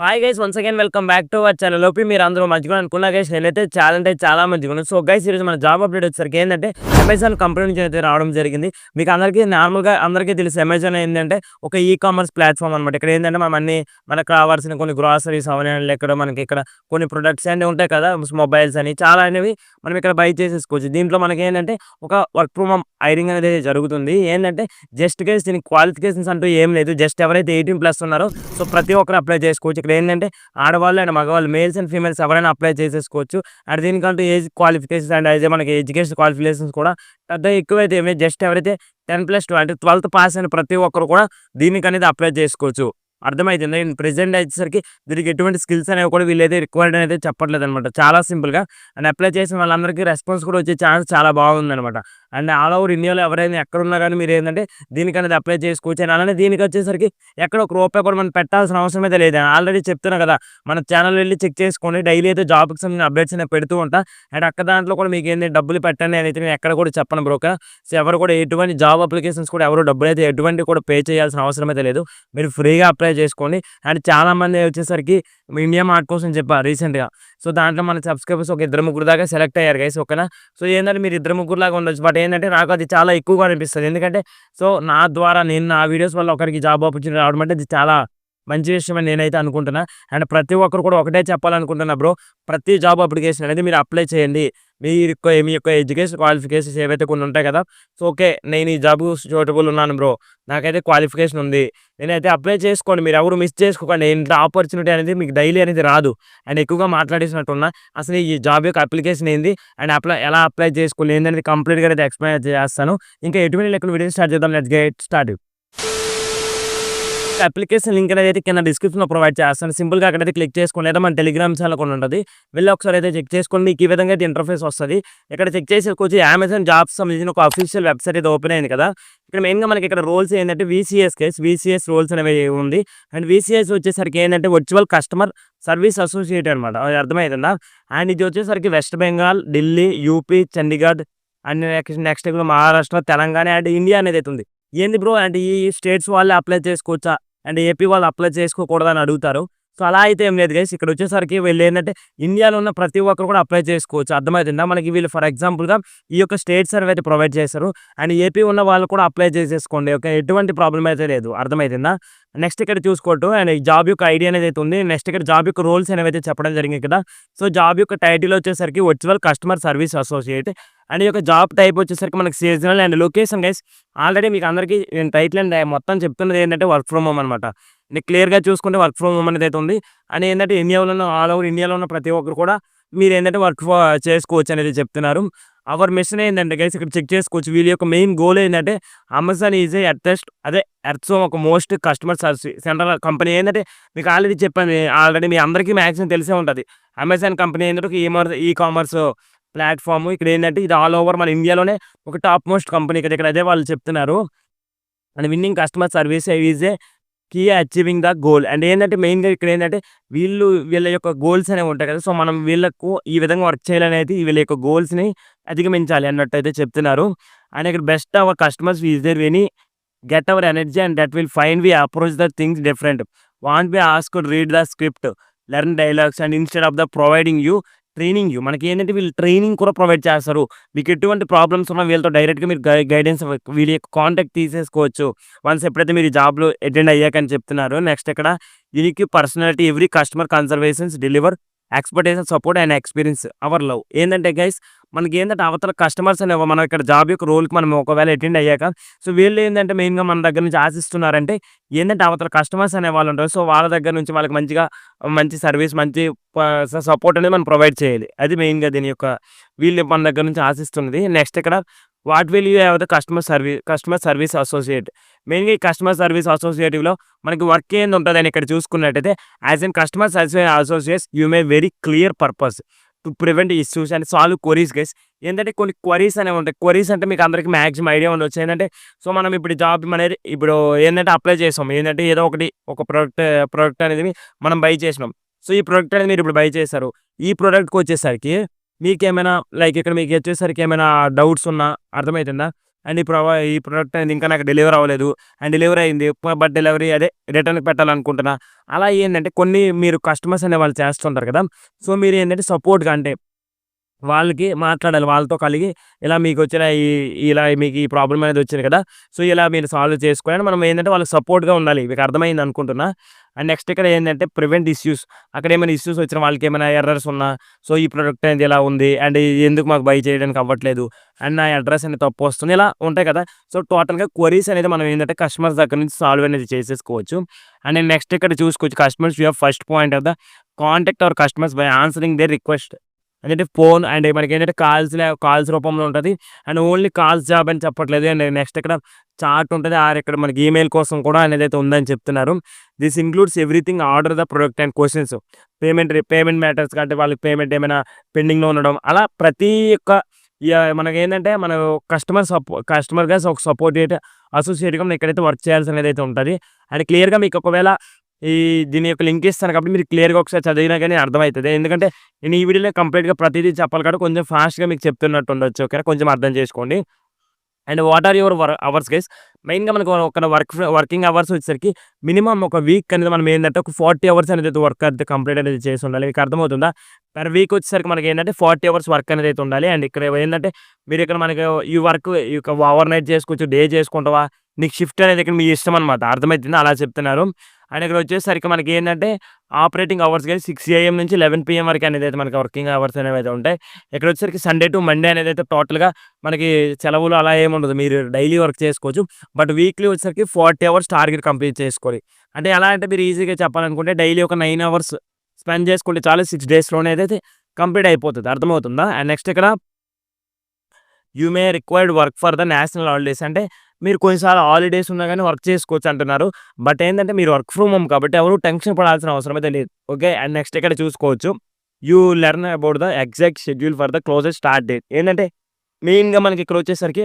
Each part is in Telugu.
Hi guys once again welcome back to our channel. లోపి మీరు అందరూ మంచిగా అనుకున్నా గైస్, నేనైతే చాలా అంటే చాలా మంచిగా ఉన్నాను. సో గైస్ ఈరోజు మన జాబ్ అప్డేట్ వచ్చేసరికి ఏంటంటే అమెజాన్ కంపెనీ నుంచి అయితే రావడం జరిగింది. మీకు అందరికీ నార్మల్గా అందరికీ తెలుసు అమెజాన్ ఏంటంటే ఒక ఈ కామర్స్ ప్లాట్ఫామ్ అనమాట. ఇక్కడ ఏంటంటే మనం అన్ని మనకు కావాల్సిన కొన్ని గ్రాసరీస్ అవన్నీ ఇక్కడ మనకి ఇక్కడ కొన్ని ప్రొడక్ట్స్ అన్నీ ఉంటాయి కదా, మొబైల్స్ అని చాలా అనేవి మనం ఇక్కడ బై చేసేసుకోవచ్చు. దీంట్లో మనకి ఏంటంటే ఒక వర్క్ ఫ్రమ్ హోమ్ హైరింగ్ అనేది జరుగుతుంది. ఏంటంటే జస్ట్ గైస్ దీనికి క్వాలిఫికేషన్స్ అంటూ ఏం లేదు. జస్ట్ ఎవరైతే 18+ ఉన్నారో సో ప్రతి ఒక్కరు అప్లై చేసుకోవచ్చు. ఇక్కడ ఏంటంటే ఆడవాళ్ళు అండ్ మగవాళ్ళు మేల్స్ అండ్ ఫీమేల్స్ ఎవరైనా అప్లై చేసేసుకోవచ్చు. అండ్ దీనికంటూ ఏజ్ క్వాలిఫికేషన్స్ అండ్ అయితే మనకి ఎడ్యుకేషన్ క్వాలిఫికేషన్స్ కూడా పెద్ద ఎక్కువైతే ఏమి జస్ట్ ఎవరైతే 10+2 అంటే 12th పాస్ అయిన ప్రతి ఒక్కరు కూడా దీనికి అనేది అప్లై చేసుకోవచ్చు. అర్థమైతుంది. ప్రెజెంట్ వచ్చేసరికి దీనికి ఎటువంటి స్కిల్స్ అనేవి కూడా వీళ్ళైతే రిక్వైర్డ్ అనేది చెప్పట్లేదు అనమాట. చాలా సింపుల్గా అండ్ అప్లై చేసిన వాళ్ళందరికీ రెస్పాన్స్ కూడా వచ్చే ఛాన్స్ చాలా బాగుందనమాట. అండ్ ఆల్ ఓవర్ ఇండియాలో ఎవరైనా ఎక్కడున్నా కానీ మీరు ఏంటంటే దీనికి అనేది అప్లై చేసుకోవచ్చు. అండ్ అలానే దీనికి వచ్చేసరికి ఎక్కడ ఒక రూపాయి కూడా మనం పెట్టాల్సిన అవసరం అయితే లేదు. ఆల్రెడీ చెప్తున్నా కదా, మన ఛానల్ వెళ్ళి చెక్ చేసుకోండి. డైలీ అయితే జాబ్కి సంబంధించిన అప్డేట్స్ అనేవి పెడుతూ ఉంటా. అండ్ అక్కడ దాంట్లో కూడా మీకు ఏంటంటే డబ్బులు పెట్టండి అని అయితే నేను ఎక్కడ కూడా చెప్పను బ్రోక. సో ఎవరు కూడా ఎటువంటి జాబ్ అప్లికేషన్స్ కూడా ఎవరు డబ్బులు అయితే ఎటువంటి కూడా పే చేయాల్సిన అవసరం అయితే లేదు. మీరు ఫ్రీగా అప్లై చేసుకోండి. అండ్ చాలామంది వచ్చేసరికి ఇండియా మార్ట్ కోసం చెప్పారు రీసెంట్గా. సో దాంట్లో మన సబ్స్క్రైబర్స్ ఒక 2-3 దాకా సెలెక్ట్ అయ్యారు గైస్, ఓకేనా. సో ఏంటంటే మీరు 2-3 లాగా ఉండొచ్చు. బట్ ఏంటంటే నాకు అది చాలా ఎక్కువగా అనిపిస్తుంది. ఎందుకంటే సో నా ద్వారా నేను నా వీడియోస్ వల్ల ఒకరికి జాబ్ ఆపర్చునిటీ రావడం అంటే ఇది చాలా మంచి విషయం అని నేనైతే అనుకుంటున్నా. అండ్ ప్రతి ఒక్కరు కూడా ఒకటే చెప్పాలనుకుంటున్నా బ్రో, ప్రతి జాబ్ అప్లికేషన్ అనేది మీరు అప్లై చేయండి. మీ యొక్క ఎడ్యుకేషన్ క్వాలిఫికేషన్స్ ఏవైతే కొన్ని ఉంటాయి కదా, సో ఓకే నేను ఈ జాబ్ సూటబుల్ ఉన్నాను బ్రో, నాకైతే క్వాలిఫికేషన్ ఉంది, నేనైతే అప్లై చేసుకోండి. మీరు ఎవరు మిస్ చేసుకోకండి. ఇంత ఆపర్చునిటీ అనేది మీకు డైలీ అనేది రాదు. అండ్ ఎక్కువగా మాట్లాడేసినట్టున్నా అసలు ఈ జాబ్ యొక్క అప్లికేషన్ ఏంది అండ్ ఎలా అప్లై చేసుకోవాలి ఏంటనేది కంప్లీట్గా అయితే ఎక్స్ప్లెయిన్ చేస్తాను. ఇంకా ఎటువంటి లెక్కలు వీడియో స్టార్ట్ చేద్దాం. Let's get start. Application link అనేది కింద డిస్క్రిప్షన్లో ప్రొవైడ్ చేస్తాను. సింపుల్గా అక్కడైతే క్లిక్ చేసుకోండి. లేదా మన టెలిగ్రామ్ ఛానల్ కూడా ఉంటుంది, వెళ్ళి ఒకసారి అయితే చెక్ చేసుకోండి. మీకు ఈ విధంగా అయితే ఇంటర్ఫేస్ వస్తుంది. ఇక్కడ చెక్ చేసేసుకోవచ్చు. అమెజాన్ జాబ్స్ సంబంధించిన ఒక అఫీషియల్ వెబ్సైట్ అయితే ఓపెన్ అయింది కదా. ఇక్కడ మెయిన్గా మనకి ఇక్కడ రోల్స్ ఏంటంటే విసిఎస్ రోల్స్ అనేవి ఉంది. అండ్ విసిఎస్ వచ్చేసరికి ఏంటంటే వర్చువల్ కస్టమర్ సర్వీస్ అసోసియేట్ అనమాట. అది అర్థమవుతుందా. అండ్ ఇది వచ్చేసరికి west Bengal, Delhi, UP, Chandigarh and next Maharashtra, Telangana and India అనేది అయితే ఉంది. ఏంది బ్రో అంటే ఈ స్టేట్స్ వాళ్ళే అప్లై చేసుకోవచ్చా అండ్ ఏపీ వాళ్ళు అప్లై చేసుకోకూడదని అడుగుతారు. సో అలా అయితే ఏం లేదు గైస్. ఇక్కడ వచ్చేసరికి వీళ్ళు ఏంటంటే ఇండియాలో ఉన్న ప్రతి ఒక్కరు కూడా అప్లై చేసుకోవచ్చు. అర్థమవుతుందా. మనకి వీళ్ళు ఫర్ ఎగ్జాంపుల్గా ఈ యొక్క స్టేట్ సర్వే అయితే ప్రొవైడ్ చేస్తారు. అండ్ ఏపీ ఉన్న వాళ్ళు కూడా అప్లై చేసేసుకోండి, ఓకే, ఎటువంటి ప్రాబ్లం అయితే లేదు. అర్థమవుతుందా. నెక్స్ట్ ఇక్కడ చూసుకోవట్టు అండ్ జాబ్ యొక్క ఐడియా అనేది అయితే ఉంది. నెక్స్ట్ ఇక్కడ జాబ్ యొక్క రోల్స్ అనేవి అయితే చెప్పడం జరిగింది కదా. సో జాబ్ యొక్క టైటిల్ వచ్చేసరికి virtual customer service associate. And ఈ యొక్క జాబ్ టైప్ వచ్చేసరికి మనకి seasonal and location guys. Already మీకు అందరికీ నేను టైటిల్ అండ్ మొత్తం చెప్తున్నది ఏంటంటే వర్క్ ఫ్రమ్ హోమ్ అనమాట. నేను క్లియర్గా చూసుకుంటే వర్క్ ఫ్రమ్ హోమ్ అనేది అయితే ఉంది. అండ్ ఏంటంటే ఆల్ ఓవర్ ఇండియాలో ఉన్న ప్రతి ఒక్కరు కూడా మీరు ఏంటంటే వర్క్ చేసుకోవచ్చు అనేది చెప్తున్నారు. అవర్ మిషన్ ఏంటంటే గైస్ ఇక్కడ చెక్ చేసుకోవచ్చు. వీళ్ళ యొక్క మెయిన్ గోల్ ఏంటంటే అమెజాన్ ఈజ్ ఎర్త్ ఒక most customer service central company. ఏంటంటే మీకు ఆల్రెడీ చెప్పాను, ఆల్రెడీ మీ అందరికీ మ్యాక్సిమం తెలిసే ఉంటుంది. అమెజాన్ కంపెనీ ఏంటంటే ఒక ఈ కామర్స్ ప్లాట్ఫామ్. ఇక్కడ ఏంటంటే ఇది ఆల్ ఓవర్ మన ఇండియాలోనే ఒక టాప్ మోస్ట్ కంపెనీ. ఇక్కడ అదే వాళ్ళు చెప్తున్నారు. And winning customer service is a key achieving the goal. And ఏంటంటే మెయిన్గా ఇక్కడ ఏంటంటే వీళ్ళ యొక్క గోల్స్ అనేవి ఉంటాయి కదా. సో మనం వీళ్ళకు ఈ విధంగా వర్క్ చేయాలనేది వీళ్ళ యొక్క గోల్స్ని అధిగమించాలి అన్నట్టు అయితే చెప్తున్నారు. అండ్ ఇక్కడ best our customers is there when we get our energy and that will find we approach the things different, want be asked read the script, learn dialogues and instead of the providing you training you. మనకి ఏంటంటే వీళ్ళు ట్రైనింగ్ కూడా ప్రొవైడ్ చేస్తారు. మీకు ఎటువంటి ప్రాబ్లమ్స్ ఉన్నా వీళ్ళతో డైరెక్ట్గా మీరు గైడెన్స్ వీళ్ళ యొక్క కాంటాక్ట్ తీసేసుకోవచ్చు వన్స్ ఎప్పుడైతే మీరు జాబ్లో అటెండ్ అయ్యాకని చెప్తున్నారు. నెక్స్ట్ ఇక్కడ unique personality every customer conversations deliver expectation support and experience our love. ఏంటంటే గైస్ మనకి ఏంటంటే అవతల కస్టమర్స్ అనేవి మనం ఇక్కడ జాబ్ యొక్క రోల్కి మనం ఒకవేళ అటెండ్ అయ్యాక సో వీళ్ళు ఏంటంటే మెయిన్గా మన దగ్గర నుంచి ఆశిస్తున్నారంటే ఏంటంటే అవతల కస్టమర్స్ అనే వాళ్ళు ఉంటారు. సో వాళ్ళ దగ్గర నుంచి వాళ్ళకి మంచి సర్వీస్ మంచి సపోర్ట్ అనేది మనం ప్రొవైడ్ చేయాలి. అది మెయిన్గా దీని యొక్క వీళ్ళు మన దగ్గర నుంచి ఆశిస్తున్నది. నెక్స్ట్ ఇక్కడ what will you have the customer service associate. మెయిన్గా ఈ కస్టమర్ సర్వీస్ అసోసియేటివ్లో మనకి వర్క్ ఏంది ఉంటుంది అని ఇక్కడ చూసుకున్నట్టయితే as N customer service associates you may very clear purpose to prevent issues and solve queries guys. ఏంటంటే కొన్ని క్వరీస్ అనేవి ఉంటాయి. క్వరీస్ అంటే మీకు అందరికీ మ్యాక్సిమం ఐడియా ఉండొచ్చు. ఏంటంటే సో మనం ఇప్పుడు జాబ్ అనేది ఇప్పుడు ఏంటంటే అప్లై చేసాం, ఏంటంటే ఏదో ఒక ప్రోడక్ట్ అనేది మనం బై చేసినాం. సో ఈ ప్రోడక్ట్ అనేది మీరు ఇప్పుడు బై చేశారు. ఈ ప్రోడక్ట్కి వచ్చేసరికి మీకేమైనా లైక్ ఇక్కడ మీకు వచ్చేసరికి ఏమైనా డౌట్స్ ఉన్నా అర్థమవుతుందా. అండ్ ఈ ప్రొడక్ట్ అనేది ఇంకా నాకు డెలివరీ అవ్వలేదు. అండ్ డెలివరీ అయింది. బట్ డెలివరీ అదే రిటర్న్‌కి పెట్టాలనుకుంటున్నా. అలా ఏందంటే కొన్ని మీరు కస్టమర్స్ అనేవాళ్ళు చేస్తుంటారు కదా! సో, మీరేంటంటే సపోర్ట్‌గా అంటే వాళ్ళకి మాట్లాడాలి. వాళ్ళతో కలిగి ఇలా మీకొచ్చిన ఇలా మీకు ఈ ప్రాబ్లమ్ అనేది వచ్చింది కదా! సో, ఇలా మీరు సాల్వ్ చేసుకోండి మనం ఏందంటే వాళ్ళకి సపోర్ట్‌గా ఉండాలి. మీకు అర్థమైంది అనుకుంటున్నా. అండ్ నెక్స్ట్ ఇక్కడ ఏందంటే ప్రివెంట్ ఇష్యూస్. అక్కడ ఏమైనా ఇష్యూస్ వచ్చినా వాళ్ళకేమైనా ఎర్రర్స్ ఉన్నా, సో, ఈ ప్రొడక్ట్ అనేది ఇలా ఉంది. అండ్ ఎందుకు మాకు బై చేయడానికి అవ్వట్లేదు. అండ్ నా అడ్రెస్ అనేది తప్పొస్తుంది. ఇలా ఉంటాయి కదా! సో, టోటల్‌గా క్వెరీస్ అనేది మనం ఏందంటే కస్టమర్స్ దగ్గర నుంచి సాల్వ్ అనేది చేసేసుకోవచ్చు. అండ్ నెక్స్ట్ ఇక్కడ చూసుకోవచ్చు customers your first point of the contact our customers by answering their request. అంటే ఫోన్ అండ్ మనకేంటంటే కాల్స్ రూపంలో ఉంటది. అండ్ ఓన్లీ కాల్స్ జాబ్ అని చెప్పట్లేదు. అండ్ నెక్స్ట్ ఇక్కడ చాట్ ఉంటది. ఆర్ ఇక్కడ మనకి ఈమెయిల్ కోసం కూడా అనేదైతే ఉందని చెప్తున్నారు. This includes everything order the product and questions. Payment matters అంటే వాళ్ళకి పేమెంట్ ఏమైనా పెండింగ్‌లో ఉండడం. అలా ప్రతి ఒక్క మనకేంటంటే మనం కస్టమర్‌గా ఒక అసోసియేట్‌గా మనం ఇక్కడైతే వర్క్ చేయాల్సినదైతే ఉంటది. అండ్ క్లియర్‌గా మీకు ఒకవేళ దీని యొక్క లింక్ ఇస్తాను కాబట్టి మీరు క్లియర్‌గా ఒకసారి చదివినా గాని అర్థమైతది. ఎందుకంటే నేను ఈ వీడియోలో కంప్లీట్‌గా ప్రతీదీ చెప్పాలి కాబట్టి కొంచెం ఫాస్ట్‌గా మీకు చెప్తున్నట్టు ఉండొచ్చు. ఓకేనా? కొంచెం అర్థం చేసుకోండి. And what are your hours guys? మెయిన్‌గా మనకు ఒక వర్కింగ్ అవర్స్ వచ్చేసరికి మినిమమ్ ఒక వీక్ అనేది మనం ఏందంటే ఒక 40 అవర్స్ అనేది వర్క్ అయితే కంప్లీట్ అనేది చేసి ఉండాలి. మీకు అర్థమవుతుందా? పర్ వీక్ వచ్చేసరికి మనకి ఏంటంటే 40 అవర్స్ వర్క్ అనేది అయితే ఉండాలి. అండ్ ఇక్కడ ఏందంటే మీరు ఇక్కడ మనకి ఈ వర్క్ ఓవర్ నైట్ చేసుకోవచ్చు, డే చేసుకుంటావా? నీకు షిఫ్ట్ అనేది ఇక్కడ మీ ఇష్టం అనమాట. అర్థమైతుందా? అలా చెప్తున్నారు. అండ్ ఇక్కడ వచ్చేసరికి మనకి ఏంటంటే ఆపరేటింగ్ అవర్స్ గాని 6 AM నుంచి 11 PM వరకు అనేది అయితే మనకి వర్కింగ్ అవర్స్ అనేవి ఉంటాయి. ఇక్కడ వచ్చేసరికి సండే టు మండే అనేది అయితే టోటల్‌గా మనకి సెలవులు అలా ఏముండదు. మీరు డైలీ వర్క్ చేసుకోవచ్చు. బట్ వీక్లీ వచ్చేసరికి 40 అవర్స్ టార్గెట్ కంప్లీట్ చేసుకోవాలి. అంటే ఎలా అంటే మీరు ఈజీగా చెప్పాలనుకుంటే డైలీ ఒక 9 అవర్స్ స్పెండ్ చేసుకుంటే చాలు 6 డేస్‌లోనే అయితే కంప్లీట్ అయిపోతది. అర్థమవుతుందా? అండ్ నెక్స్ట్ ఇక్కడ you may required work for the national holidays అంటే మీరు కొన్నిసార్లు హాలిడేస్ ఉన్నా గాని వర్క్ చేసుకోవచ్చు అంటున్నారు. బట్ ఏందంటే మీరు వర్క్ ఫ్రమ్ హోమ్ కాబట్టి ఎవరు టెన్షన్ పడాల్సిన అవసరం అయితే లేదు. ఓకే. అండ్ నెక్స్ట్ ఇక్కడ చూసుకోవచ్చు. You learn about the exact schedule for the closest start date. ఏందంటే మెయిన్‌గా మనకి ఇక్కడ వచ్చేసరికి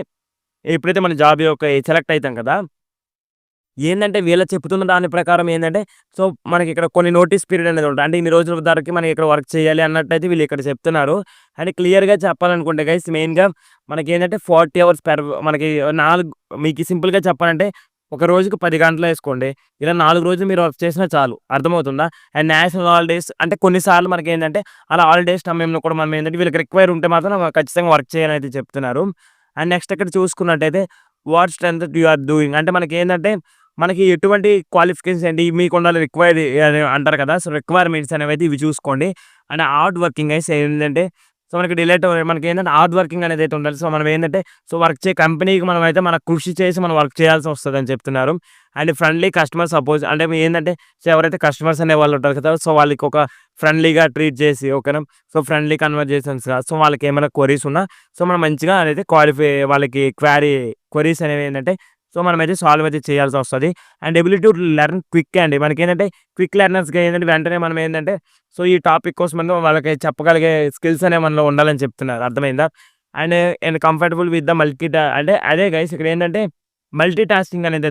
ఎప్పుడైతే మన జాబ్ యొక్క సెలెక్ట్ అయితాం కదా! ఏందంటే వీళ్ళు చెప్తున్న దాని ప్రకారం ఏందంటే, సో, మనకిక్కడ కొన్ని నోటీస్ పీరియడ్ అనేది ఉంటది. అంటే ఇన్ని రోజుల వరకి మనం ఇక్కడ వర్క్ చేయాలి అన్నట్టయితే వీళ్ళు ఇక్కడ చెప్తున్నారు. అండ్ క్లియర్‌గా చెప్పాలనుకుంటే గైస్ మెయిన్‌గా మనకేంటంటే 40 అవర్స్ మనకి 4 మీకు సింపుల్‌గా చెప్పాలంటే ఒక రోజుకి 10 గంటలేసుకోండి. ఇలా 4 రోజులు మీరు వర్క్ చేసినా చాలు. అర్థమవుతుందా? అండ్ నేషనల్ హాలిడేస్ అంటే కొన్ని సార్లు మనకేంటంటే అలా హాలిడేస్ సమయంలో కూడా మనం ఏంటంటే వీళ్ళకి రిక్వైర్ ఉంటే మాత్రం ఖచ్చితంగా వర్క్ చేయాలనైతే చెప్తున్నారు. అండ్ నెక్స్ట్ ఇక్కడ చూసుకున్నట్టయితే what strength you are doing అంటే మనకేందంటే మనకి ఎటువంటి క్వాలిఫికేషన్స్ ఏంటి మీకుండాలి రిక్వైర్డ్ అని అంటారు కదా! సో, రిక్వైర్మెంట్స్ అనేవైతే ఇవి చూసుకోండి. అండ్ హార్డ్ వర్కింగ్ గైస్ ఏంటంటే సో, మనకేంటంటే హార్డ్ వర్కింగ్ అనేదైతే ఉండాలి. సో, మనం ఏందంటే సో, వర్క్ కంపెనీకి మనమైతే మన కృషి చేసి మనం వర్క్ చేయాల్సి వస్తదని చెప్తున్నారు. అండ్ ఫ్రెండ్లీ కస్టమర్ సపోజ్ అంటే ఏందంటే సో, ఎవరైతే కస్టమర్స్ అనేవాళ్ళు ఉంటారు కదా! సో, వాళ్ళకి ఒక ఫ్రెండ్లీగా ట్రీట్ చేసి ఓకేనా? సో, ఫ్రెండ్లీ కన్వర్జేషన్స్‌గా సో, వాళ్ళకేమైనా క్వెరీస్ ఉన్నా సో, మనం మంచిగా అనేది వాళ్ళకి క్వెరీస్ అనేవి ఏంటంటే సో, మనమైతే సాల్వ్ అయితే చేయాల్సొస్తది. And ability to learn quick అండి. మనకేంటంటే క్విక్ లెర్నర్స్‌గా ఏంటంటే వెంటనే మనం ఏందంటే సో, ఈ టాపిక్ కోసం వాళ్ళకి చెప్పగలిగే స్కిల్స్ అనేవి మనలో ఉండాలని చెప్తున్నారు. అర్థమైందా? అండ్ కంఫర్టబుల్ విత్ ద అంటే అదే గైస్ ఇక్కడేంటంటే మల్టీ టాస్కింగ్ అనేది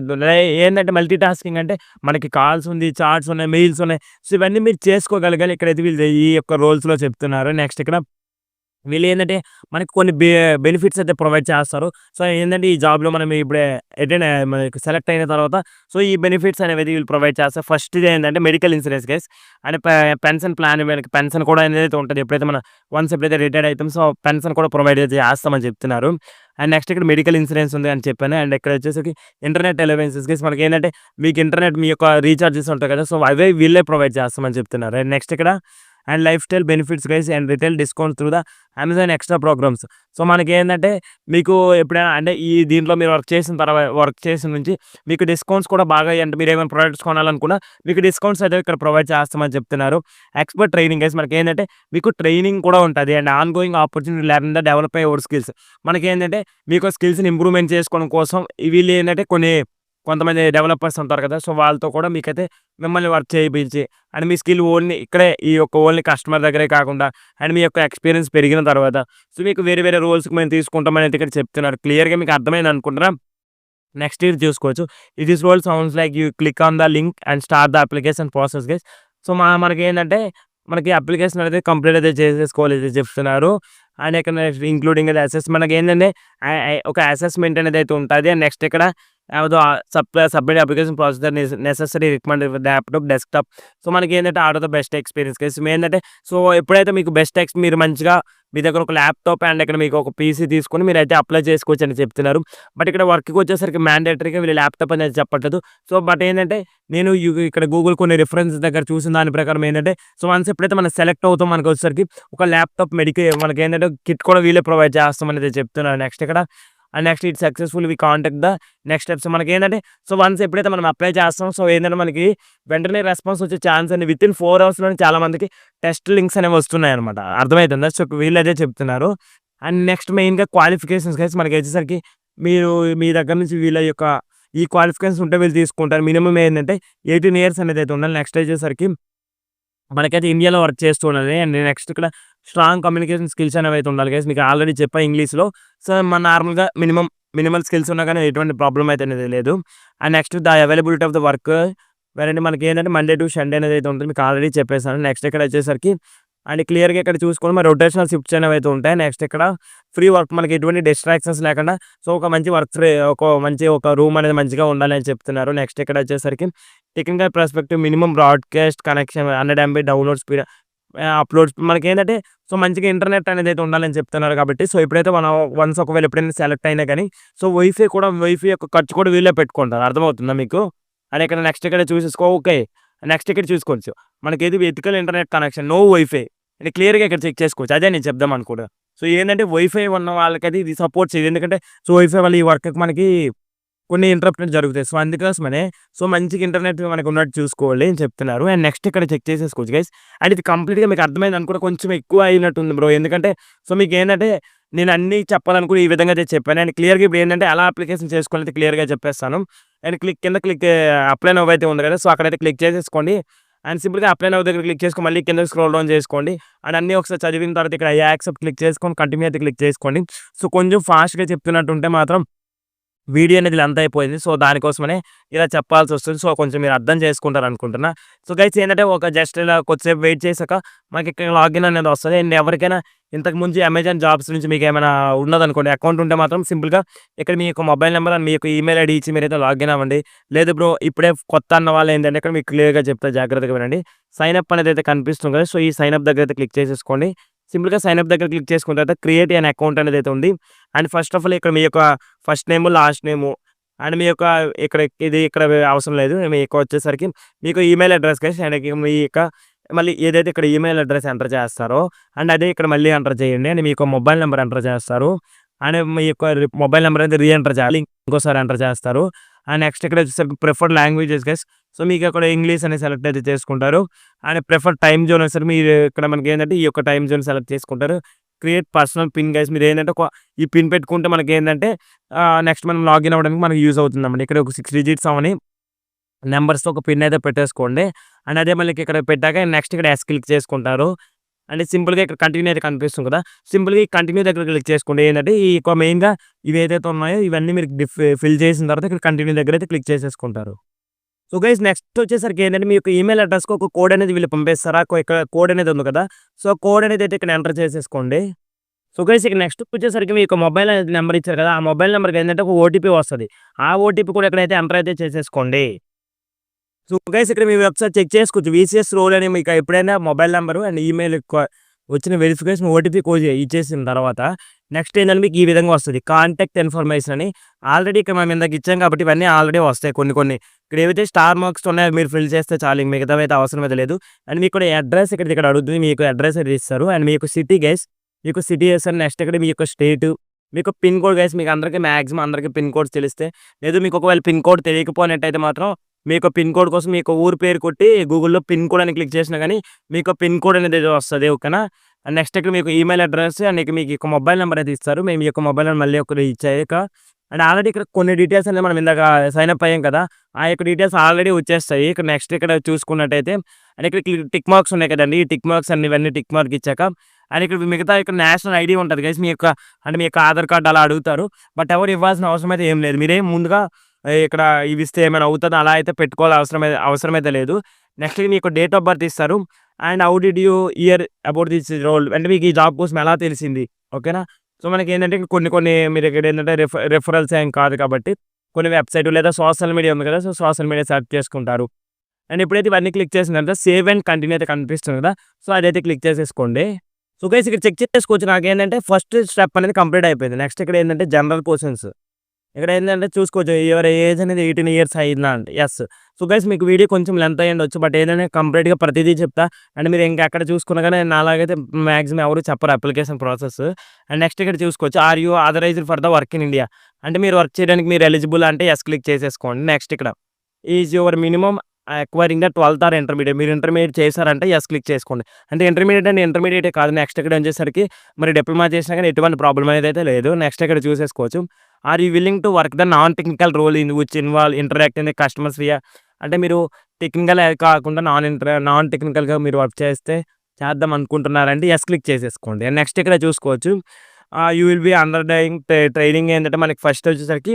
ఏందంటే మల్టీ టాస్కింగ్ అంటే మనకి కాల్స్ ఉంది, చాట్స్ ఉన్నాయి, మెయిల్స్ ఉన్నాయి. సో, ఇవన్నీ మీరు చేసుకోగలగాలి. ఇక్కడైతే వీళ్ళు ఈ యొక్క రోల్స్‌లో చెప్తున్నారు. నెక్స్ట్ ఇక్కడ వీళ్ళేందంటే మనకి కొన్ని బెనిఫిట్స్ అయితే ప్రొవైడ్ చేస్తారు. సో, ఏందంటే ఈ జాబ్‌లో మనం ఇప్పుడే మనకి సెలెక్ట్ అయిన తర్వాత సో, ఈ బెనిఫిట్స్ అనేవి వీళ్ళు ప్రొవైడ్ చేస్తారు. ఫస్ట్‌ది ఏందంటే medical insurance guys. And pension plan వీళ్ళకి పెన్షన్ కూడా అనేది ఉంటది. ఎప్పుడైతే రిటైర్డ్ అయితామో సో, పెన్షన్ కూడా ప్రొవైడ్ అయితే చేస్తామని చెప్తున్నారు. అండ్ నెక్స్ట్ ఇక్కడ మెడికల్ ఇన్సూరెన్స్ ఉంది అని చెప్పాను. అండ్ ఇక్కడ వచ్చేసరికి ఇంటర్నెట్ అలవెన్సెస్ గైస్ మనకేంటంటే మీకు ఇంటర్నెట్ మీ యొక్క రీచార్జెస్ ఉంటాయి కదా! సో, అవే వీళ్ళే ప్రొవైడ్ చేస్తామని చెప్తున్నారు. అండ్ నెక్స్ట్ ఇక్కడ and life style benefits guys and retail discount through the Amazon extra programs. So, మనకేందంటే మీకు ఎప్పుడైనా అంటే ఈ దీంట్లో మీరు వర్క్ చేసిన నుంచి మీకు డిస్కౌంట్స్ కూడా బాగా అంటే మీరేమైనా ప్రొడక్ట్స్ కొనాలనుకున్నా మీకు డిస్కౌంట్స్ అయితే ఇక్కడ ప్రొవైడ్ చేస్తామని చెప్తున్నారు. ఎక్స్‌పర్ట్ ట్రైనింగ్ గైస్ మనకేంటంటే మీకు ట్రైనింగ్ కూడా ఉంటది. And on going opportunity learn the develop your skills. మనకేంటంటే మీకు స్కిల్స్‌ని ఇంప్రూవ్‌మెంట్ చేసుకోవడం కోసం వీళ్ళేంటంటే కొంతమంది డెవలపర్స్ ఉంటారు కదా! సో, వాళ్ళతో కూడా మీకైతే మిమ్మల్ని వర్క్ చేయించి and me skill only customer దగ్గరే కాకుండా అండ్ మీ యొక్క ఎక్స్‌పీరియన్స్ పెరిగిన తర్వాత సో, మీకు వేరే వేరే రోల్స్‌కి మేము తీసుకుంటామని అయితే ఇక్కడ చెప్తున్నారు. క్లియర్‌గా మీకు అర్థమైంది అనుకుంటున్నా. నెక్స్ట్ ఇది చూసుకోవచ్చు. This role sounds like you click on the link and start the application process guys. So, మనకేంటంటే మనకి అప్లికేషన్ అనేది కంప్లీట్ అయితే చేసేసుకోవాలి అయితే చెప్తున్నారు. అండ్ ఇక్కడ ఇంక్లూడింగ్ మనకేంటంటే ఒక అసెస్మెంట్ అనేది అయితే ఉంటుంది. అండ్ నెక్స్ట్ ఇక్కడ ఏదో submit application processor necessary recommended laptop desktop. So మనకి ఏంటంటే are are the best experience case ఏంటంటే, సో ఎప్పుడైతే మీకు మీరు మంచిగా మీ దగ్గర ఒక ల్యాప్టాప్ అండ్ ఇక్కడ మీకు ఒక పీసీ తీసుకొని మీరైతే అప్లై చేసుకోవచ్చు అని చెప్తున్నారు. బట్ ఇక్కడ వర్క్కి వచ్చేసరికి మ్యాండేటరీగా వీళ్ళు ల్యాప్టాప్ అనేది చెప్పట్లేదు. సో బట్ ఏంటంటే నేను ఇక్కడ గూగుల్ కొన్ని రిఫరెన్స్ దగ్గర చూసిన దాని ప్రకారం ఏంటంటే, సో వన్స్ ఎప్పుడైతే మనం సెలెక్ట్ అవుతాం మనకు వచ్చేసరికి ఒక ల్యాప్టాప్ మనకి ఏంటంటే కిట్ కూడా వీళ్ళే ప్రొవైడ్ చేస్తామని అయితే చెప్తున్నారు. నెక్స్ట్ ఇక్కడ and next it successful we contact the next steps. మనకి ఏంటంటే, సో వన్స్ ఎప్పుడైతే మనం అప్లై చేస్తాం, సో ఏంటంటే మనకి వెంటనే రెస్పాన్స్ వచ్చే ఛాన్స్ అని వితిన్ 4 అవర్స్‌లోనే చాలా మందికి టెస్ట్ లింక్స్ అనేవి వస్తున్నాయి అనమాట. అర్థమవుతుందా? సో వీళ్ళదే చెప్తున్నారు. అండ్ నెక్స్ట్ మెయిన్‌గా క్వాలిఫికేషన్స్ గైస్ మనకి వచ్చేసరికి మీరు మీ దగ్గర నుంచి వీళ్ళ యొక్క ఈ క్వాలిఫికేషన్స్ ఉంటే వీళ్ళు తీసుకుంటారు. మినిమమ్ ఏంటంటే 18 ఇయర్స్ అనేది అయితే ఉండాలి. నెక్స్ట్ వచ్చేసరికి మనకైతే ఇండియాలో వర్క్ చేస్తూ ఉండాలి. అండ్ నెక్స్ట్ ఇక్కడ స్ట్రాంగ్ కమ్యూనికేషన్ స్కిల్స్ అనేవి అయితే ఉండాలి గైస్. మీకు ఆల్రెడీ చెప్పా ఇంగ్లీష్‌లో. సో మన నార్మల్‌గా మినిమల్ స్కిల్స్ ఉన్నా కానీ ఎటువంటి ప్రాబ్లమ్ అయితే అనేది లేదు. And next the availability of the work వేరంటే మనకి ఏంటంటే మండే టు సండే అనేది అయితే ఉంటుంది. మీకు ఆల్రెడీ చెప్పేసాను. నెక్స్ట్ ఇక్కడ వచ్చేసరికి అండ్ క్లియర్‌గా ఇక్కడ చూసుకొని మరి రొటేషనల్ షిఫ్ట్స్ అనేవి అయితే ఉంటాయి. నెక్స్ట్ ఇక్కడ ఫ్రీ వర్క్ మనకి ఎటువంటి డిస్ట్రాక్షన్స్ లేకుండా సో ఒక మంచి ఒక రూమ్ అనేది మంచిగా ఉండాలని చెప్తున్నారు. నెక్స్ట్ ఇక్కడ వచ్చేసరికి technical perspective minimum broadcast connection 100 MB download speed uploads మనకేంటంటే సో మంచిగా ఇంటర్నెట్ అనేది అయితే ఉండాలని చెప్తున్నారు కాబట్టి సో ఎప్పుడైతే మనం ఒకవేళ ఎప్పుడైనా సెలెక్ట్ అయినా కానీ సో వైఫై యొక్క ఖర్చు కూడా వీళ్ళే పెట్టుకుంటారు. అర్థమవుతుందా మీకు? అండ్ ఇక్కడ నెక్స్ట్ ఇక్కడ ఓకే. నెక్స్ట్ ఇక్కడ చూసుకోవచ్చు. మనకేది vertical internet connection no wifi ఇది క్లియర్‌గా ఇక్కడ చెక్ చేసుకోవచ్చు. అదే నేను చెప్దాం అనుకున్నా. సో ఏంటంటే వైఫై ఉన్న వాళ్ళకైతే ఇది సపోర్ట్ చేయదు. ఎందుకంటే సో వైఫై వల్ల ఈ వర్క్‌కి మనకి కొన్ని ఇంటరప్షన్ జరుగుతాయి. సో అందుకోసమనే సో మంచిగా ఇంటర్నెట్ మనకు ఉన్నట్టు చూసుకోవాలి అని చెప్తున్నారు. అండ్ నెక్స్ట్ ఇక్కడ చెక్ చేసేసుకోవచ్చు గైస్. అండ్ ఇది కంప్లీట్‌గా మీకు అర్థమైంది అనుకుంటే కొంచెం ఎక్కువ అయినట్టుంది బ్రో. ఎందుకంటే సో మీకేంటంటే నేను అన్నీ చెప్పాలనుకుని ఈ విధంగా అయితే చెప్పాను. అండ్ క్లియర్‌గా ఇప్పుడు ఏంటంటే ఎలా అప్లికేషన్ చేసుకోవాలైతే క్లియర్‌గా చెప్పేస్తాను. అండ్ క్లిక్ అప్లై నౌ అయితే ఉంది కదా! సో అక్కడైతే క్లిక్ చేసేసుకోండి. అండ్ సింపుల్‌గా అప్లై నౌ దగ్గర క్లిక్ చేసుకొని మళ్ళీ కిందకి స్క్రోల్ డౌన్ చేసుకోండి. అండ్ అన్నీ ఒకసారి చదివిన తర్వాత ఇక్కడ యాక్సెప్ట్ క్లిక్ చేసుకొని కంటిన్యూ అయితే క్లిక్ చేసుకోండి. సో కొంచెం ఫాస్ట్‌గా చెప్తున్నట్టుంటే మాత్రం వీడియో అనేది లెంత్ అయిపోయింది. సో దానికోసమనే ఇలా చెప్పాల్సొస్తుంది. సో కొంచెం మీరు అర్థం చేసుకుంటారనుకుంటున్నా. సో గైస్ ఏంటంటే ఒక జస్ట్ ఇలా కొద్దిసేపు వెయిట్ చేసాక మనకి ఇక్కడ లాగిన్ అనేది వస్తది. అండ్ ఎవరికైనా ఇంతకు ముందు అమెజాన్ జాబ్స్ నుంచి మీకేమైనా ఉన్నదనుకోండి అకౌంట్ ఉంటే మాత్రం సింపుల్‌గా ఇక్కడ మీ యొక్క మొబైల్ నెంబర్ అండ్ మీ యొక్క ఈమెయిల్ ఐడీ ఇచ్చి మీరైతే లాగిన్ అవ్వండి. లేదు బ్రో ఇప్పుడే కొత్త అన్న వాళ్ళు ఏంటంటే ఇక్కడ మీకు క్లియర్‌గా చెప్తా జాగ్రత్తగా వినండి. సైన్ అప్ అనేది అయితే కనిపిస్తుంది కదా! సో ఈ సైన్ అప్ దగ్గర అయితే క్లిక్ చేసేసుకోండి. సింపుల్‌గా సైన్ అప్ దగ్గర క్లిక్ చేసుకున్న తర్వాత క్రియేట్ అన్ అకౌంట్ అనేది అయితే ఉంది. అండ్ ఫస్ట్ ఆఫ్ ఆల్ ఇక్కడ మీ యొక్క first name, last name and మీ యొక్క ఇక్కడ అవసరం లేదు. మీకు వచ్చేసరికి మీకు ఈమెయిల్ అడ్రెస్ గైస్ అండ్ మీ యొక్క మళ్ళీ ఏదైతే ఇక్కడ ఈమెయిల్ అడ్రెస్ ఎంటర్ చేస్తారో అండ్ అదే ఇక్కడ మళ్ళీ ఎంటర్ చేయండి. అండ్ మీ యొక్క మొబైల్ నెంబర్ ఎంటర్ చేస్తారు. అండ్ మీ యొక్క మొబైల్ నెంబర్ అనేది ఎంటర్ చేయాలి. ఇంకోసారి ఎంటర్ చేస్తారు. అండ్ నెక్స్ట్ ఇక్కడ వచ్చేసరికి ప్రిఫర్డ్ లాంగ్వేజెస్ గైస్. సో మీకు అక్కడ ఇంగ్లీష్ అనేది సెలెక్ట్ అయితే చేసుకుంటారు. అండ్ ప్రిఫర్డ్ టైమ్ జోన్ వచ్చేసరికి మీరు ఇక్కడ మనకి ఏంటంటే ఈ యొక్క టైమ్ జోన్ సెలెక్ట్ చేసుకుంటారు. క్రియేట్ పర్సనల్ పిన్ గైస్ మీరు ఏంటంటే ఈ పిన్ పెట్టుకుంటే మనకి ఏంటంటే నెక్స్ట్ మనం లాగిన్ అవ్వడానికి మనకి యూజ్ అవుతుందన్నమాట. ఇక్కడ ఒక 6 డిజిట్స్ అవని నెంబర్స్‌తో ఒక పిన్ అయితే పెట్టేసుకోండి. అండ్ అదే మళ్ళీ ఇక్కడ పెట్టాక నెక్స్ట్ ఇక్కడ యెస్ క్లిక్ చేసుకుంటారు. అండ్ సింపుల్‌గా ఇక్కడ కంటిన్యూ అయితే కనిపిస్తుంది కదా! సింపుల్‌గా ఈ కంటిన్యూ దగ్గర క్లిక్ చేసుకోండి. ఏంటంటే ఈ యొక్క మెయిన్‌గా ఇవి ఏదైతే ఉన్నాయో ఇవన్నీ మీరు ఫిల్ చేసిన తర్వాత ఇక్కడ కంటిన్యూ దగ్గర అయితే క్లిక్ చేసేసుకుంటారు. సో గైస్ నెక్స్ట్ వచ్చేసరికి ఏంటంటే మీ యొక్క ఈమెయిల్ అడ్రెస్‌కి ఒక కోడ్ అనేది వీళ్ళు పంపిస్తారు. ఇక్కడ కోడ్ అనేది ఉంది కదా! సో కోడ్ అనేది అయితే ఇక్కడ ఎంటర్ చేసేసుకోండి. సో గైస్ ఇక్కడ నెక్స్ట్ వచ్చేసరికి మీ యొక్క మొబైల్ అనేది నెంబర్ ఇచ్చారు కదా! ఆ మొబైల్ నెంబర్‌కి ఏంటంటే ఒక ఓటీపీ వస్తది. ఆ ఓటీపీ కూడా ఇక్కడైతే ఎంటర్ అయితే చేసేసుకోండి. సో గైస్ ఇక్కడ మీ వెబ్‌సైట్ చెక్ చేసుకోవచ్చు. వీసీఎస్ రోల్ అని మీకు ఎప్పుడైనా మొబైల్ నంబరు అండ్ ఈమెయిల్ వచ్చిన వెరిఫికేషన్ ఓటీపీ కోడ్ ఇచ్చేసిన తర్వాత నెక్స్ట్ ఏంటంటే మీకు ఈ విధంగా వస్తది. కాంటాక్ట్ ఇన్ఫర్మేషన్ అని ఆల్రెడీ ఇక్కడ మనం ఇందాక ఇచ్చాం కాబట్టి ఇవన్నీ ఆల్రెడీ వస్తాయి కొన్ని. ఇక్కడ ఏవైతే స్టార్ మార్క్స్ ఉన్నాయో మీరు ఫిల్ చేస్తే చాలు. మిగతావైతే అవసరం అయితే లేదు. అండ్ మీకు కూడా అడ్రెస్ ఇక్కడ అడుగుతుంది. మీకు అడ్రెస్ అయితే ఇస్తారు. అండ్ మీకు సిటీ గైస్ మీకు సిటీ చేస్తారు. నెక్స్ట్ ఇక్కడ మీ యొక్క స్టేటు మీకు పిన్ కోడ్ గైస్ మీకు అందరికీ మాక్సిమం అందరికీ పిన్ కోడ్స్ తెలిస్తే లేదు మీకు ఒకవేళ పిన్ కోడ్ తెలియకపోయినట్టయితే మాత్రం మీకు పిన్ కోడ్ కోసం మీకు ఊరు పేరు కొట్టి గూగుల్‌లో పిన్ కోడ్ అని క్లిక్ చేసినా గానీ మీకు పిన్ కోడ్ అనేది వస్తది. ఓకేనా? అండ్ నెక్స్ట్ ఇక్కడ మీకు ఈమెయిల్ అడ్రెస్ అండ్ మీకు యొక్క మొబైల్ నెంబర్ అయితే ఇస్తారు. మేము ఈ యొక్క మొబైల్ నెంబర్ మళ్ళీ ఒకటి ఇచ్చాక అండ్ ఆల్రెడీ ఇక్కడ కొన్ని డీటెయిల్స్ అనేది మనం ఇందాక సైన్ అప్ అయ్యాం కదా! ఆ యొక్క డీటెయిల్స్ ఆల్రెడీ వచ్చేస్తాయి. ఇక్కడ నెక్స్ట్ ఇక్కడ చూసుకున్నట్టయితే అండ్ ఇక్కడ టిక్ మార్క్స్ ఉన్నాయి కదండీ! ఈ టిక్ మార్క్స్ అన్ని ఇవన్నీ టిక్ మార్క్ ఇచ్చాక అండ్ ఇక్కడ మిగతా ఇక్కడ నేషనల్ ఐడీ ఉంటది గైస్. మీ యొక్క ఆధార్ కార్డ్ అలా అడుగుతారు. బట్ ఎవరు ఇవ్వాల్సిన అవసరం అయితే ఏం లేదు. మీరేం ముందుగా ఇక్కడ ఇవి ఇస్తే ఏమైనా అవుతదా అలా అయితే పెట్టుకోవాల్సిన అవసరమైతే లేదు. నెక్స్ట్ మీ యొక్క డేట్ ఆఫ్ బర్త్ ఇస్తారు. And how did you hear about this role అంటే మీకు ఈ జాబ్ కోసం ఎలా తెలిసింది? ఓకేనా. సో మనకేంటంటే కొన్ని కొన్ని మీరు ఇక్కడ ఏంటంటే రిఫరల్స్ ఏం కాదు కాబట్టి కొన్ని వెబ్‌సైట్ లేదా సోషల్ మీడియా ఉంది కదా! సో సోషల్ మీడియా సెర్చ్ చేసుకుంటారు. అండ్ ఎప్పుడైతే ఇవన్నీ క్లిక్ చేసిన తర్వాత సేవ్ అండ్ కంటిన్యూ అయితే కనిపిస్తుంది కదా! సో అదైతే క్లిక్ చేసేసుకోండి. సో గైస్ ఇక్కడ చెక్ చేసుకోవచ్చు. నాకేంటంటే ఫస్ట్ స్టెప్ అనేది కంప్లీట్ అయిపోయింది. నెక్స్ట్ ఇక్కడ ఏంటంటే జనరల్ క్వెషన్స్. ఇక్కడ ఏంటంటే చూసుకోవచ్చు యువర్ ఏజ్ అనేది 18 ఇయర్స్ అయిందా అంటే యెస్. సో గైస్ మీకు వీడియో కొంచెం లెంత్ అయ్యుండొచ్చు. బట్ ఏంటంటే కంప్లీట్‌గా ప్రతిదీ చెప్తా. అండ్ మీరు ఇంకెక్కడ చూసుకున్నా గాని నాలాగైతే మాక్సిమం ఎవరు చెప్పరు అప్లికేషన్ ప్రాసెస్. అండ్ నెక్స్ట్ ఇక్కడ చూసుకోవచ్చు are you authorized for the work in India అంటే మీరు వర్క్ చేయడానికి మీరు ఎలిజిబుల్ అంటే యెస్ క్లిక్ చేసేసుకోండి. నెక్స్ట్ ఇక్కడ is your minimum acquiring the 12థ్ ఆర్ ఇంటర్మీడియేట్ మీరు ఇంటర్మీడియేట్ చేశారంటే యెస్ క్లిక్ చేసుకోండి. అంటే ఇంటర్మీడియేట్ అంటే ఇంటర్మీడియేటే కాదు. నెక్స్ట్ ఇక్కడ వచ్చేసరికి మరి డిప్లొమా చేసినా గాని ఎటువంటి ప్రాబ్లమ్ అనేది అయితే లేదు. నెక్స్ట్ ఇక్కడ చూసేసుకోవచ్చు. Are you willing to work the non technical role in which involve interact in the customers via అంటే మీరు టెక్నికల్ కాకుండా నాన్ టెక్నికల్‌గా మీరు వర్క్ చేద్దాం అనుకుంటున్నారంటే యెస్ క్లిక్ చేసేసుకోండి. అండ్ నెక్స్ట్ ఇక్కడ చూసుకోవచ్చు. You will be undergoing training ఏంటంటే మనకి ఫస్ట్ వచ్చేసరికి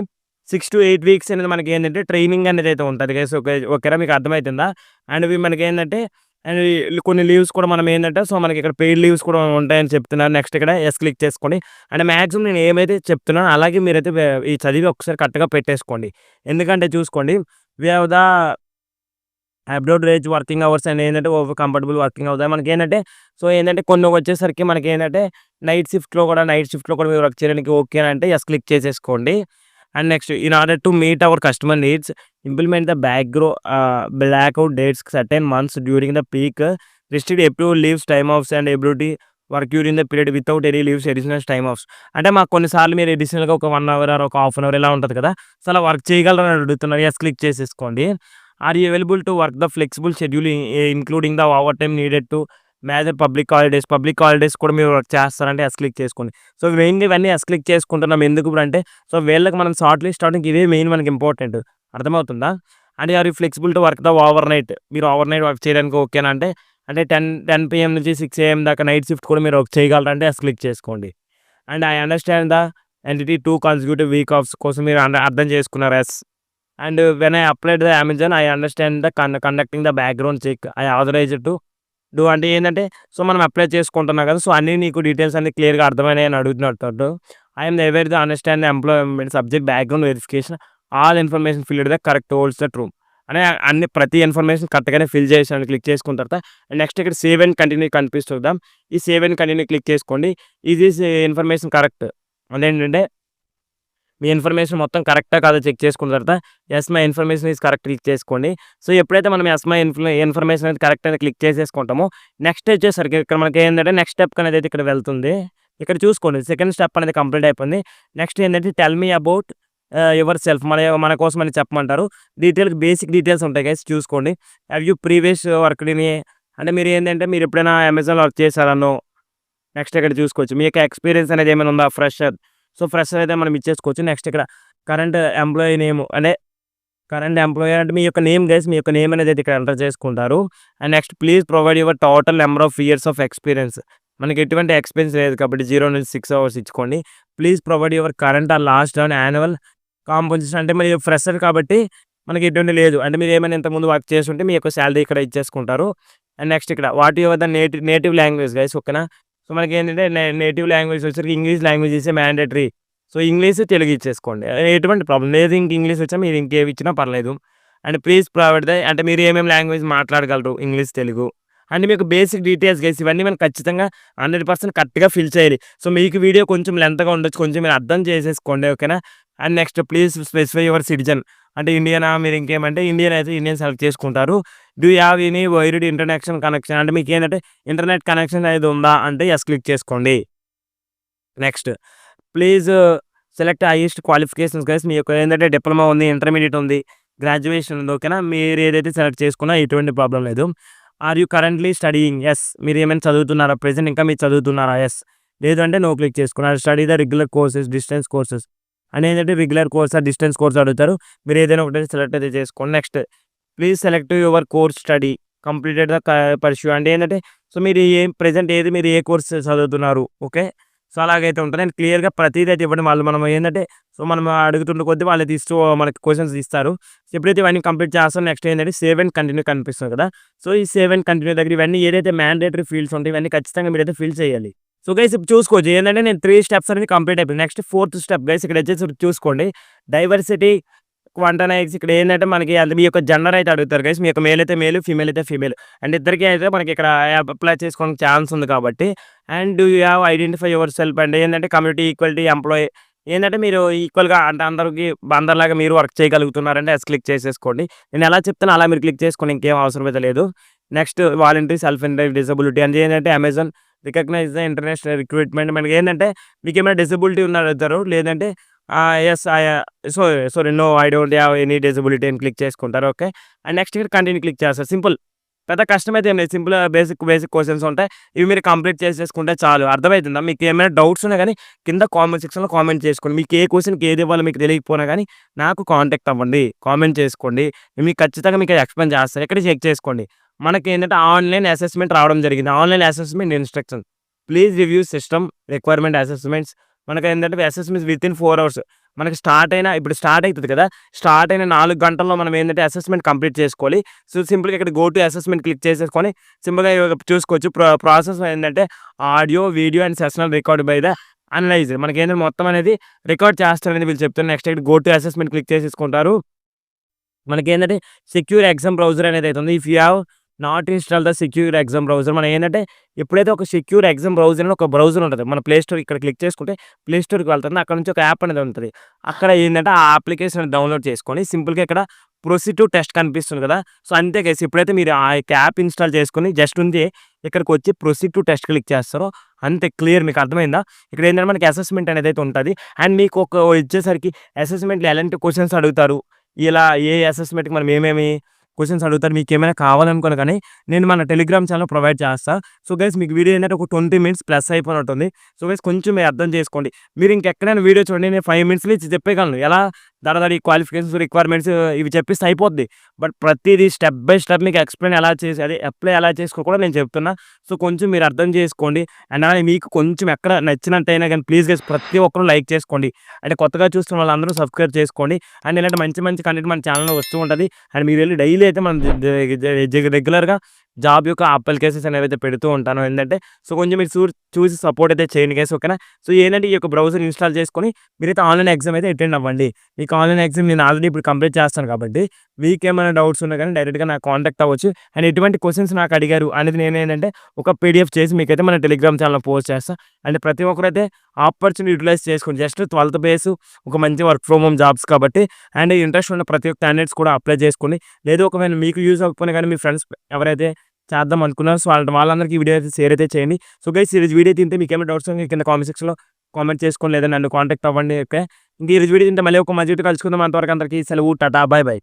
6-8 వీక్స్ అనేది మనకి ఏంటంటే ట్రైనింగ్ అనేది అయితే ఉంటది గైస్. ఓకేనా మీకు అర్థమైతుందా? అండ్ ఇవి మనకేంటంటే అండ్ కొన్ని లీవ్స్ కూడా మనం ఏంటంటే సో మనకి ఇక్కడ పెయిడ్ లీవ్స్ కూడా ఉంటాయని చెప్తున్నారు. నెక్స్ట్ ఇక్కడ యెస్ క్లిక్ చేసుకోండి. అండ్ మాక్సిమం నేను ఏమైతే చెప్తున్నానో అలాగే మీరైతే ఈ చదివి ఒకసారి కరెక్ట్‌గా పెట్టేసుకోండి. ఎందుకంటే చూసుకోండి we have the abroad range working hours అని ఏంటంటే ఓవర్ కంఫర్టబుల్ వర్కింగ్ అవుతాయి. మనకేంటంటే సో ఏంటంటే కొన్ని వచ్చేసరికి మనకేంటంటే నైట్ షిఫ్ట్‌లో కూడా మీరు వర్క్ చేయడానికి ఓకే అంటే యెస్ క్లిక్ చేసేసుకోండి. And next in order to meet our customer needs implement the blackout dates certain months during the peak restrict approved leaves time offs and ability work during the period without any leaves additional time offs అంటే మాకు కొన్నిసార్లు మీరు అడిషనల్‌గా ఒక 1 అవర్ ఆర్ ఒక హాఫ్ అన్ అవర్ ఇలా ఉంటది కదా! సో అలా వర్క్ చేయగలరని అడుగుతున్నారు. యెస్ క్లిక్ చేసేసుకోండి. Are you available to work the flexible schedule including the over time needed to major public holidays కూడా మీరు వర్క్ చేస్తారంటే యెస్ క్లిక్ చేసుకోండి. సో మెయిన్‌గా ఇవన్నీ యెస్ క్లిక్ చేసుకుంటున్నాం ఎందుకు అంటే సో వీళ్ళకి మనం షార్ట్ లిస్ట్ అవ్వడానికి ఇవే మెయిన్ మనకి ఇంపార్టెంట్. అర్థమవుతుందా? And are you flexible to work the over night మీరు ఓవర్ నైట్ వర్క్ చేయడానికి ఓకేనా అంటే 10 పీఎం నుంచి 6 ఏఎం దాకా నైట్ షిఫ్ట్ కూడా మీరు వర్క్ చేయగలరంటే యెస్ క్లిక్ చేసుకోండి. And I understand the entity 2 consecutive week offs కోసం మీరు అర్థం చేసుకున్నారు. Yes. And when I applied the Amazon I understand the conducting the background check I authorized to do అంటే ఏంటంటే సో మనం అప్లై చేసుకుంటున్నాం కదా! సో అన్నీ నీకు డీటెయిల్స్ అన్నీ క్లియర్‌గా అర్థమైనాయి అని అడుగుతున్నట్టు. I am aware the understand the employment subject background verification all information filled the correct holds the true అని అన్ని ప్రతి ఇన్ఫర్మేషన్ కరెక్ట్‌గానే ఫిల్ చేశాను క్లిక్ చేసుకున్న తర్వాత నెక్స్ట్ ఇక్కడ సేవ్ అండ్ కంటిన్యూ కనిపిస్తుందా? ఈ సేవ్ అండ్ కంటిన్యూ క్లిక్ చేసుకోండి. ఇది ఇన్ఫర్మేషన్ కరెక్ట్ అదేంటంటే మీ ఇన్ఫర్మేషన్ మొత్తం కరెక్టా కాదో చెక్ చేసుకున్న తర్వాత yes my information is correct click చేసుకోండి. సో ఎప్పుడైతే మనం యెస్ మై ఇన్ఫర్మేషన్ అనేది కరెక్ట్ అని క్లిక్ చేసేసుకుంటామో నెక్స్ట్ వచ్చేసరికి ఇక్కడ మనకి ఏంటంటే నెక్స్ట్ స్టెప్ అనేది అయితే ఇక్కడ వెళ్తుంది. ఇక్కడ చూసుకోండి సెకండ్ స్టెప్ అనేది కంప్లీట్ అయిపోయింది. నెక్స్ట్ ఏంటంటే tell me about your self మన కోసం అని చెప్పమంటారు. బేసిక్ డీటెయిల్స్ ఉంటాయి గైస్ చూసుకోండి. Have you previous worked in అంటే మీరు ఏంటంటే మీరు ఎప్పుడైనా అమెజాన్‌లో వర్క్ చేశారనో నెక్స్ట్ ఇక్కడ చూసుకోవచ్చు. మీ యొక్క ఎక్స్‌పీరియన్స్ అనేది ఏమైనా ఉందా? ఫ్రెషర్. సో ఫ్రెషర్ అయితే మనం ఇచ్చేసుకోవచ్చు. నెక్స్ట్ ఇక్కడ కరెంట్ ఎంప్లాయీ నేమ్ అంటే కరెంట్ ఎంప్లాయీ అంటే మీ యొక్క నేమ్ గైస్ మీ యొక్క నేమ్ అనేది అయితే ఇక్కడ ఎంటర్ చేసుకుంటారు. And next please provide your total number of years of experience మనకి ఎటువంటి ఎక్స్‌పీరియన్స్ లేదు కాబట్టి 0-6 అవర్స్ ఇచ్చుకోండి. Please provide your current or last on annual composition అంటే మీరు ఫ్రెషర్ కాబట్టి మనకి ఎటువంటి లేదు. అంటే మీరు ఏమైనా ఇంతకుముందు వర్క్ చేసుంటే మీ యొక్క సాలరీ ఇక్కడ ఇచ్చేసుకుంటారు. అండ్ నెక్స్ట్ ఇక్కడ what your the native language guys ఓకేనా. సో మనకేంటంటే నేటివ్ లాంగ్వేజ్ వచ్చేసరికి ఇంగ్లీష్ లాంగ్వేజ్ ఇస్తే మ్యాండేటరీ. సో ఇంగ్లీష్, తెలుగు ఇచ్చేసుకోండి. ఎటువంటి ప్రాబ్లమ్ లేదు. ఇంగ్లీష్ వచ్చా మీరు ఇంకేవి ఇచ్చినా పర్లేదు. అండ్ ప్లీజ్ ప్రొవైడ్ అంటే మీరు ఏమేమి లాంగ్వేజ్ మాట్లాడగలరు ఇంగ్లీష్, తెలుగు అండ్ మీకు బేసిక్ డీటెయిల్స్ గైస్ ఇవన్నీ మనం ఖచ్చితంగా 100% కరెక్ట్‌గా ఫిల్ చేయాలి. సో మీకు వీడియో కొంచెం లెంత్‌గా ఉండొచ్చు. కొంచెం మీరు అర్థం చేసేసుకోండి ఓకేనా. And next please specify your citizen అంటే ఇండియనా మీరు ఇంకేమంటే ఇండియన్ అయితే ఇండియన్ సెలెక్ట్ చేసుకుంటారు. Do you have any wired connection అంటే మీకు ఏంటంటే ఇంటర్నెట్ కనెక్షన్ అనేది ఉందా అంటే యెస్ క్లిక్ చేసుకోండి. Next please select highest qualifications guys మీ యొక్క ఏంటంటే డిప్లొమా ఉంది, ఇంటర్మీడియేట్ ఉంది, గ్రాడ్యుయేషన్ ఉంది ఓకేనా. మీరు ఏదైతే సెలెక్ట్ చేసుకున్నా ఎటువంటి ప్రాబ్లం లేదు. Are you currently studying yes మీరు ఏమైనా చదువుతున్నారా ప్రెజెంట్ ఇంకా మీరు చదువుతున్నారా యెస్ లేదు అంటే నో క్లిక్ చేసుకున్నారు. Study the regular courses distance courses అని ఏంటంటే రెగ్యులర్ కోర్స్ డిస్టెన్స్ కోర్స్ అడుగుతారు. మీరు ఏదైనా ఒకటి సెలెక్ట్ అయితే చేసుకోండి. Next please select your course study completed the pursue అంటే ఏంటంటే సో మీరు ప్రెజెంట్ మీరు ఏ కోర్స్ చదువుతున్నారు ఓకే. సో, అలాగైతే ఉంటది. అండ్ క్లియర్‌గా ప్రతీది అయితే ఇవ్వడం వాళ్ళు మనం ఏందంటే సో, మనం అడుగుతున్న కొద్దీ వాళ్ళది ఇస్తూ మనకి క్వెషన్స్ ఇస్తారు. ఎప్పుడైతే ఇవన్నీ కంప్లీట్ చేస్తామో నెక్స్ట్ ఏంటంటే సేవ్ అండ్ కంటిన్యూ కనిపిస్తుంది కదా! సో, ఈ సేవ్ అండ్ కంటిన్యూ దగ్గర ఇవన్నీ ఏదైతే మ్యాండేటరీ ఫీల్డ్స్ ఉంటాయో ఇవన్నీ ఖచ్చితంగా మీరైతే ఫిల్ చేయాలి. సో, గైస్ ఇప్పుడు చూసుకోవచ్చు ఏందంటే నేను 3 స్టెప్స్ అనేది కంప్లీట్ అయిపోయింది. నెక్స్ట్ ఫోర్త్ స్టెప్ గైస్ ఇక్కడ వచ్చేసి చూసుకోండి. డైవర్సిటీ క్వాంటనైజ్ ఇక్కడ ఏంటంటే మనకి అది మీ యొక్క జెండర్ అయితే అడుగుతారు గైస్. మీ యొక్క మేల్ అయితే మేల్, ఫీమేల్ అయితే ఫీమేల్. అండ్ ఇద్దరికీ అయితే మనకి ఇక్కడ అప్లై చేసుకోవడానికి ఛాన్స్ ఉంది కాబట్టి. And do you have identify your self and ఏంటంటే కమ్యూనిటీ ఈక్వాలిటీ ఎంప్లాయీ ఏంటంటే మీరు ఈక్వల్‌గా అంటే అందరికి అందరిలాగా మీరు వర్క్ చేయగలుగుతున్నారంటే యెస్ క్లిక్ చేసేసుకోండి. నేను ఎలా చెప్తానో అలా మీరు క్లిక్ చేసుకోండి. ఇంకేం అవసరం అయితే లేదు. Next voluntary self employed disability అంటే ఏంటంటే Amazon recognize the international recruitment మనకి ఏంటంటే మీకేమైనా డిజబిలిటీ ఉన్నారు అడుగుతారు. లేదంటే yes so sorry no I don't have any disability అని క్లిక్ చేసుకుంటారు. ఓకే. అండ్ నెక్స్ట్ ఇక్కడ కంటిన్యూ క్లిక్ చేస్తారు. సింపుల్. పెద్ద కష్టమైతే ఏం లేదు. సింపుల్ బేసిక్ క్వెషన్స్ ఉంటాయి. ఇవి మీరు కంప్లీట్ చేసేసుకుంటే చాలు. అర్థమవుతుందా? మీకు ఏమైనా డౌట్స్ ఉన్నా గానీ కింద కామెంట్ సెక్షన్‌లో కామెంట్ చేసుకోండి. మీకు ఏ క్వెషన్‌కి ఏది ఇవ్వాలో మీకు తెలియకపోయినా గానీ నాకు కాంటాక్ట్ అవ్వండి. కామెంట్ చేసుకోండి. నేను మీకు ఖచ్చితంగా మీకు ఎక్స్‌ప్లెయిన్ చేస్తాను. ఇక్కడ చెక్ చేసుకోండి. మనకేంటంటే ఆన్‌లైన్ అసెస్‌మెంట్ రావడం జరిగింది. Online assessment instruction. Please review system requirement assessments మనకేంటంటే అసెస్‌మెంట్స్ వితిన్ 4 అవర్స్. మనకి ఇప్పుడు స్టార్ట్ అయితది కదా! స్టార్ట్ అయిన 4 గంటల్లో మనం ఏంటంటే అసెస్‌మెంట్ కంప్లీట్ చేసుకోవాలి. సో, సింపుల్‌గా ఇక్కడ గో టు అసెస్‌మెంట్ క్లిక్ చేసేసుకొని సింపుల్‌గా చూసుకోవచ్చు. ప్రాసెస్ ఏంటంటే audio, video and sessional record by the analyser. మనకేంటంటే మొత్తం అనేది రికార్డ్ చేస్తారనేది వీళ్ళు చెప్తున్నారు. నెక్స్ట్ ఇక్కడ గో టు అసెస్‌మెంట్ క్లిక్ చేసేసుకుంటారు. మనకేంటంటే సెక్యూర్ ఎగ్జామ్ బ్రౌజర్ అనేది అయితుంది. If you have not install the secure exam browser మనం ఏంటంటే ఎప్పుడైతే ఒక సెక్యూర్ ఎగ్జామ్ బ్రౌజర్ అని ఒక బ్రౌజర్ ఉంటది. మన ప్లే స్టోర్ ఇక్కడ క్లిక్ చేసుకుంటే ప్లే స్టోర్‌కి వెళ్తుంది. అక్కడ నుంచి ఒక యాప్ అనేది ఉంటది. అక్కడ ఏందంటే ఆ అప్లికేషన్ డౌన్‌లోడ్ చేసుకొని సింపుల్‌గా ఇక్కడ ప్రొసీడ్ టు టెస్ట్ కనిపిస్తుంది కదా! సో, అంతే గైస్ ఇప్పుడైతే మీరు ఆ యొక్క యాప్ ఇన్‌స్టాల్ చేసుకొని జస్ట్ ఉంది ఇక్కడికొచ్చి ప్రొసీడ్ టు టెస్ట్ క్లిక్ చేస్తారో అంతే క్లియర్ మీకు అర్థమైందా? ఇక్కడ ఏంటంటే మనకి అసెస్‌మెంట్ అనేది అయితే ఉంటది. అండ్ మీకు వచ్చేసరికి అసెస్‌మెంట్‌లో ఎలాంటి క్వెషన్స్ అడుగుతారు? ఇలా ఏ అసెస్‌మెంట్‌కి మనం ఏమేమి క్వెషన్స్ అడుగుతారు. మీకేమైనా కావాలనుకున్నా కానీ నేను మన టెలిగ్రామ్ ఛానెల్‌లో ప్రొవైడ్ చేస్తా. సో, గైస్ మీకు వీడియో ఏంటంటే ఒక 20 మినిట్స్ ప్లస్ అయిపోయినట్టుంది. సో, గైస్ కొంచెం మీరు అర్థం చేసుకోండి. మీరు ఇంకెక్కడైనా వీడియో చూడండి నేను 5 మినిట్స్‌లో చెప్పేయగలను. ఎలా దడదడి క్వాలిఫికేషన్స్, రిక్వైర్మెంట్స్ ఇవి చెప్పిస్తే అయిపోద్ది. బట్ ప్రతీది స్టెప్ బై స్టెప్ మీకు ఎక్స్‌ప్లెయిన్ ఎలా చేసి అప్లై ఎలా చేసుకో కూడా నేను చెప్తున్నా. సో, కొంచెం మీరు అర్థం చేసుకోండి. అండ్ అలాగే మీకు కొంచెం ఎక్కడ నచ్చినట్టయినా గానీ ప్లీజ్ గైస్ ప్రతి ఒక్కరు లైక్ చేసుకోండి. అంటే కొత్తగా చూస్తున్న వాళ్ళందరూ సబ్స్క్రైబ్ చేసుకోండి. అండ్ ఇలాంటి మంచి మంచి కంటెంట్ మన ఛానెల్‌లో వస్తూ ఉంటది. అండ్ మీరు వెళ్లి డైలీ అయితే మనం రెగ్యులర్‌గా జాబ్ యొక్క అప్లికేషన్స్ అనేవైతే పెడుతూ ఉంటాను. ఏంటంటే సో, కొంచెం మీరు చూసి సపోర్ట్ అయితే చేయండి గైస్ ఓకేనా. సో, ఏంటంటే ఈ యొక్క బ్రౌజర్ ఇన్‌స్టాల్ చేసుకొని మీరైతే ఆన్‌లైన్ ఎగ్జామ్ అయితే అటెండ్ అవ్వండి. మీకు ఆన్‌లైన్ ఎగ్జామ్ నేను ఆల్రెడీ ఇప్పుడు కంప్లీట్ చేస్తాను కాబట్టి మీకేమైనా డౌట్స్ ఉన్నా కానీ డైరెక్ట్‌గా నాకు కాంటాక్ట్ అవ్వచ్చు. అండ్ ఎటువంటి క్వెషన్స్ నాకు అడిగారు అనేది నేనేంటంటే ఒక పీడీఎఫ్ చేసి మీకైతే మన టెలిగ్రామ్ ఛానెల్‌లో పోస్ట్ చేస్తా. అండ్ ప్రతి ఒక్కరైతే ఆపర్చునిటీ యుటిలైజ్ చేసుకోండి. జస్ట్ 12th బేస్ ఒక మంచి వర్క్ ఫ్రమ్ హోమ్ జాబ్స్ కాబట్టి అండ్ ఇంట్రెస్ట్ ఉన్న ప్రతి ఒక్క క్యాండిడేట్స్ కూడా అప్లై చేసుకోండి. లేదు ఒకవేళ మీకు యూజ్ అవ్వకపోయినా కానీ మీ ఫ్రెండ్స్ ఎవరైతే చేద్దాం అనుకున్నారో సో, వాళ్ళందరికీ ఈ వీడియో అయితే షేర్ అయితే చేయండి. సో, గైస్ ఈరోజు వీడియో తింటే మీకేమైనా డౌట్స్ ఉంటే కింద కామెంట్ సెక్షన్‌లో కామెంట్ చేసుకోండి లేదా నన్ను కాంటాక్ట్ అవ్వండి. ఓకే. ఇంక ఈరోజు వీడియో తింటే మళ్ళీ ఒక మంచి వీడియోతో కలుసుకుందాం. అంతవరకు అందరికీ సెలవు. టాటా. Bye by.